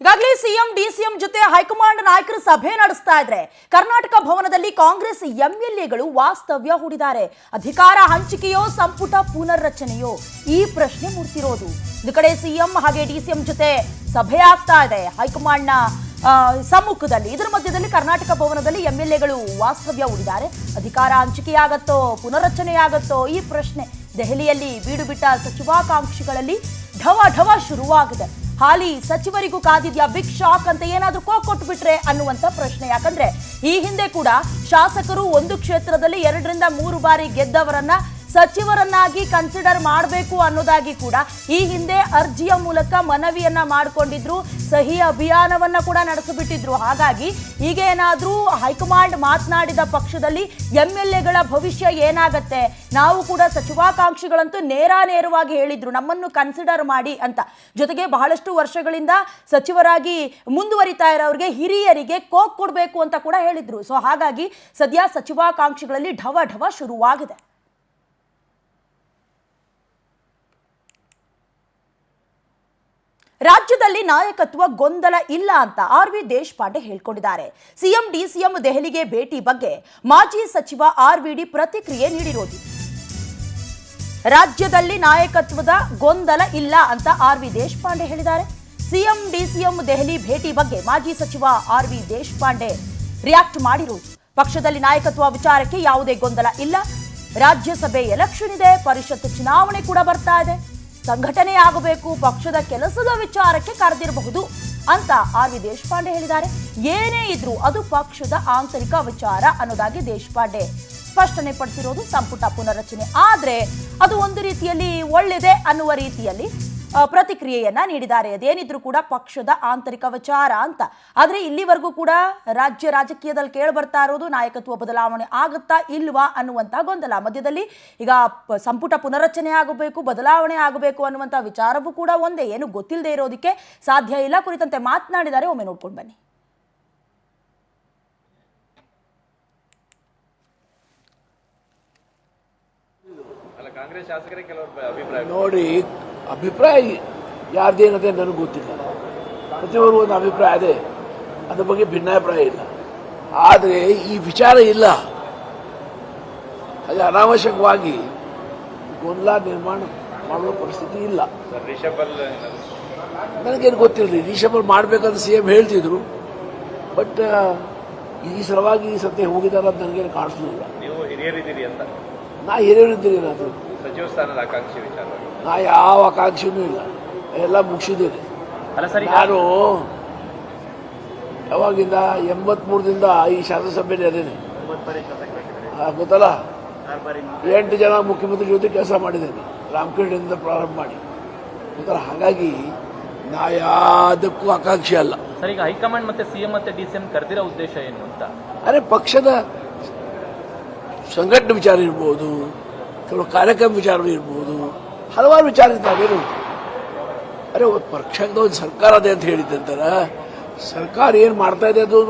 ಈಗಾಗಲೇ CM DCM ಜೊತೆ high command ನಾಯಕರು ಸಭೆ ನಡೆಸ್ತಾ ಇದ್ರೆ ಕರ್ನಾಟಕ ಭವನದಲ್ಲಿ ಕಾಂಗ್ರೆಸ್ ಎಂಎಲ್ಎಗಳು ವಾಸ್ತವ್ಯ ಹೂಡಿದ್ದಾರೆ. ಅಧಿಕಾರ ಹಂಚಿಕೆಯೋ ಸಂಪುಟ ಪುನರ್ರಚನೆಯೋ ಈ ಪ್ರಶ್ನೆ ಮೂಡ್ತಿರೋದು. ಒಂದು ಕಡೆ ಸಿಎಂ ಹಾಗೆ ಡಿಸಿಎಂ ಜೊತೆ ಸಭೆ ಆಗ್ತಾ ಇದೆ ಹೈಕಮಾಂಡ್ನ ಸಮ್ಮುಖದಲ್ಲಿ. ಇದರ ಮಧ್ಯದಲ್ಲಿ ಕರ್ನಾಟಕ ಭವನದಲ್ಲಿ ಎಂಎಲ್ಎಗಳು ವಾಸ್ತವ್ಯ ಹೂಡಿದ್ದಾರೆ. ಅಧಿಕಾರ ಹಂಚಿಕೆಯಾಗತ್ತೋ ಪುನರ್ರಚನೆಯಾಗತ್ತೋ ಈ ಪ್ರಶ್ನೆ ದೆಹಲಿಯಲ್ಲಿ ಬೀಡು ಬಿಟ್ಟ ಸಚಿವಾಕಾಂಕ್ಷಿಗಳಲ್ಲಿ ಢವ ಢವ ಶುರುವಾಗಿದೆ. ಹಾಲಿ ಸಚಿವರಿಗೂ ಕಾದಿದ್ಯಾ ಬಿಗ್ ಶಾಕ್ ಅಂತ ಏನಾದ್ರೂ ಕೊಟ್ಟು ಬಿಟ್ರೆ ಅನ್ನುವಂತ ಪ್ರಶ್ನೆ. ಯಾಕಂದ್ರೆ ಈ ಹಿಂದೆ ಕೂಡ ಶಾಸಕರು ಒಂದು ಕ್ಷೇತ್ರದಲ್ಲಿ 2 ರಿಂದ 3 ಬಾರಿ ಗೆದ್ದವರನ್ನ ಸಚಿವರನ್ನಾಗಿ ಕನ್ಸಿಡರ್ ಮಾಡಬೇಕು ಅನ್ನೋದಾಗಿ ಕೂಡ ಈ ಹಿಂದೆ ಅರ್ಜಿಯ ಮೂಲಕ ಮನವಿಯನ್ನ ಮಾಡಿಕೊಂಡಿದ್ರು. ಸಹಿ ಅಭಿಯಾನವನ್ನ ಕೂಡ ನಡೆಸಿಬಿಟ್ಟಿದ್ರು. ಹಾಗಾಗಿ ಈಗ ಏನಾದ್ರೂ ಹೈಕಮಾಂಡ್ ಮಾತನಾಡಿದ ಪಕ್ಷದಲ್ಲಿ ಎಂಎಲ್ಎಗಳ ಭವಿಷ್ಯ ಏನಾಗತ್ತೆ, ನಾವು ಕೂಡ ಸಚಿವಾಕಾಂಕ್ಷಿಗಳಂತೂ ನೇರವಾಗಿ ಹೇಳಿದ್ರು ನಮ್ಮನ್ನು ಕನ್ಸಿಡರ್ ಮಾಡಿ ಅಂತ. ಜೊತೆಗೆ ಬಹಳಷ್ಟು ವರ್ಷಗಳಿಂದ ಸಚಿವರಾಗಿ ಮುಂದುವರಿತಾ ಇರೋರಿಗೆ ಹಿರಿಯರಿಗೆ ಕೊಡಬೇಕು ಅಂತ ಕೂಡ ಹೇಳಿದ್ರು. ಸೊ ಹಾಗಾಗಿ ಸದ್ಯ ಸಚಿವಾಕಾಂಕ್ಷಿಗಳಲ್ಲಿ ಢವ ಢವ ಶುರುವಾಗಿದೆ. ರಾಜ್ಯದಲ್ಲಿ ನಾಯಕತ್ವ ಗೊಂದಲ ಇಲ್ಲ ಅಂತ ಆರ್.ವಿ. ದೇಶಪಾಂಡೆ ಹೇಳಿಕೊಂಡಿದ್ದಾರೆ. ಸಿಎಂ ಡಿಸಿಎಂ ದೆಹಲಿಗೆ ಭೇಟಿ ಬಗ್ಗೆ ಮಾಜಿ ಸಚಿವ ಆರ್.ವಿ.ಡಿ. ಪ್ರತಿಕ್ರಿಯೆ ನೀಡಿರೋದು. ರಾಜ್ಯದಲ್ಲಿ ನಾಯಕತ್ವದ ಗೊಂದಲ ಇಲ್ಲ ಅಂತ ಆರ್.ವಿ. ದೇಶಪಾಂಡೆ ಹೇಳಿದ್ದಾರೆ. ಸಿಎಂ ಡಿಸಿಎಂ ದೆಹಲಿ ಭೇಟಿ ಬಗ್ಗೆ ಮಾಜಿ ಸಚಿವ ಆರ್.ವಿ. ದೇಶಪಾಂಡೆ ರಿಯಾಕ್ಟ್ ಮಾಡಿರೋದು. ಪಕ್ಷದಲ್ಲಿ ನಾಯಕತ್ವ ವಿಚಾರಕ್ಕೆ ಯಾವುದೇ ಗೊಂದಲ ಇಲ್ಲ. ರಾಜ್ಯಸಭೆ ಎಲೆಕ್ಷನ್ ಇದೆ, ಪರಿಷತ್ ಚುನಾವಣೆ ಕೂಡ ಬರ್ತಾ ಇದೆ, ಸಂಘಟನೆ ಆಗಬೇಕು, ಪಕ್ಷದ ಕೆಲಸದ ವಿಚಾರಕ್ಕೆ ಕರೆದಿರಬಹುದು ಅಂತ ಆರ್.ವಿ. ದೇಶಪಾಂಡೆ ಹೇಳಿದ್ದಾರೆ. ಏನೇ ಇದ್ರೂ ಅದು ಪಕ್ಷದ ಆಂತರಿಕ ವಿಚಾರ ಅನ್ನೋದಾಗಿ ದೇಶಪಾಂಡೆ ಸ್ಪಷ್ಟನೆ ಪಡಿಸಿರೋದು. ಸಂಪುಟ ಪುನರ್ರಚನೆ ಆದ್ರೆ ಅದು ಒಂದು ರೀತಿಯಲ್ಲಿ ಒಳ್ಳೆಯದೇ ಅನ್ನುವ ರೀತಿಯಲ್ಲಿ ಪ್ರತಿಕ್ರಿಯೆಯನ್ನ ನೀಡಿದ್ದಾರೆ. ಅದೇನಿದ್ರು ಕೂಡ ಪಕ್ಷದ ಆಂತರಿಕ ವಿಚಾರ ಅಂತ. ಆದ್ರೆ ಇಲ್ಲಿವರೆಗೂ ಕೂಡ ರಾಜ್ಯ ರಾಜಕೀಯದಲ್ಲಿ ಕೇಳಿ ಬರ್ತಾ ಇರೋದು ನಾಯಕತ್ವ ಬದಲಾವಣೆ ಆಗುತ್ತಾ ಇಲ್ವಾ ಅನ್ನುವಂತಹ ಗೊಂದಲ. ಮಧ್ಯದಲ್ಲಿ ಈಗ ಸಂಪುಟ ಪುನರ್ರಚನೆ ಆಗಬೇಕು, ಬದಲಾವಣೆ ಆಗಬೇಕು ಅನ್ನುವಂತಹ ವಿಚಾರವೂ ಕೂಡ ಒಂದೇ, ಏನು ಗೊತ್ತಿಲ್ಲದೆ ಇರೋದಕ್ಕೆ ಸಾಧ್ಯ ಇಲ್ಲ. ಕುರಿತಂತೆ ಮಾತನಾಡಿದ್ದಾರೆ, ಒಮ್ಮೆ ನೋಡ್ಕೊಂಡು ಬನ್ನಿ. ಕಾಂಗ್ರೆಸ್ ಶಾಸಕರಿಗೆ ಕೆಲವರು ಅಭಿಪ್ರಾಯ ನೋಡಿ, ಅಭಿಪ್ರಾಯ ಯಾರ್ದೇನದೆ ನನಗೆ ಗೊತ್ತಿಲ್ಲ. ಪ್ರತಿಯೊಬ್ಬರು ಒಂದು ಅಭಿಪ್ರಾಯ ಅದೇ, ಅದ್ರ ಬಗ್ಗೆ ಭಿನ್ನಾಭಿಪ್ರಾಯ ಇಲ್ಲ. ಆದರೆ ಈ ವಿಚಾರ ಇಲ್ಲ, ಅದು ಅನಾವಶ್ಯಕವಾಗಿ ಗೊಂದಲ ನಿರ್ಮಾಣ ಮಾಡುವ ಪರಿಸ್ಥಿತಿ ಇಲ್ಲ. ನನಗೇನು ಗೊತ್ತಿಲ್ಲ. ರಿಷಬಲ್ ಮಾಡಬೇಕಂತ ಸಿಎಂ ಹೇಳ್ತಿದ್ರು, ಬಟ್ ಈ ಸಲುವಾಗಿ ಈ ಸತ್ಯ ಹೋಗಿದಾರ ಅಂತ ನನಗೇನು ಕಾಣಿಸ್ಲಿಲ್ಲ. ನೀವು ಹಿರಿಯರಿದ್ದೀರಿ ಅಂತ. ನಾ ಹಿರಿಯರಿದ್ದೀನಿ, ಅದು ಸಚಿವ ಸ್ಥಾನದ ಆಕಾಂಕ್ಷಿ ವಿಚಾರ. ನಾ ಯಾವ ಆಕಾಂಕ್ಷೆನೂ ಇಲ್ಲ, ಎಲ್ಲ ಮುಗಿಸಿದ್ದೇನೆ. ನಾನು ಯಾವಾಗಿಂದ 83ದಿಂದ ಈ ಶಾಸನಸಭೆಯಲ್ಲಿ ಅದೇನೆ ಗೊತ್ತಲ್ಲ. 8 ಜನ ಮುಖ್ಯಮಂತ್ರಿ ಜೊತೆ ಕೆಲಸ ಮಾಡಿದ್ದೇನೆ, ರಾಮಕೃಷ್ಣದಿಂದ ಪ್ರಾರಂಭ ಮಾಡಿ ಗೊತ್ತಲ್ಲ. ಹಾಗಾಗಿ ನಾ ಯಾವುದಕ್ಕೂ ಆಕಾಂಕ್ಷೆ ಅಲ್ಲ. ಸರ್, ಈಗ ಹೈಕಮಾಂಡ್ ಮತ್ತೆ ಸಿಎಂ ಮತ್ತೆ ಡಿಸಿಎಂ ಕರೆದಿರೋ ಉದ್ದೇಶ ಏನು ಅಂತ? ಅರೆ, ಪಕ್ಷದ ಸಂಘಟನೆ ವಿಚಾರ ಇರ್ಬೋದು, ಕೆಲವು ಕಾರ್ಯಕ್ರಮ ವಿಚಾರ ಇರ್ಬೋದು, ಹಲವಾರು ವಿಚಾರ ಇದ್ದಾವೇನು. ಅರೆ, ಪಕ್ಷದ ಒಂದು ಸರ್ಕಾರ ಅದೇ ಅಂತ ಹೇಳಿದ್ದಂತಾರ ಸರ್ಕಾರ ಏನು ಮಾಡ್ತಾ ಇದೆ ಅದು